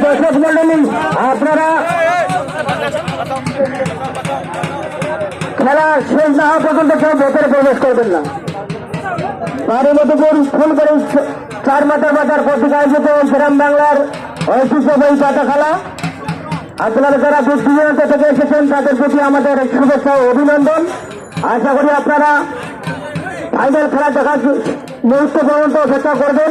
দর্শক মন্ডলী, আপনারা খেলা শেষ না হওয়া পর্যন্ত কেউ ভেতরে প্রবেশ করবেন না। বাড়ির মতো ফোন করে 4 মাথার বাজার কর্তৃক আয়োজিত গ্রাম বাংলার ঐতিহ্যবাহী পাতা খেলা, আপনারা যারা দূর দূরান্ত থেকে এসেছেন তাদের প্রতি আমাদের শুভেচ্ছা ও অভিনন্দন। আশা করি আপনারা ফাইনাল খেলা দেখার মুহূর্ত পর্যন্ত অপেক্ষা করবেন।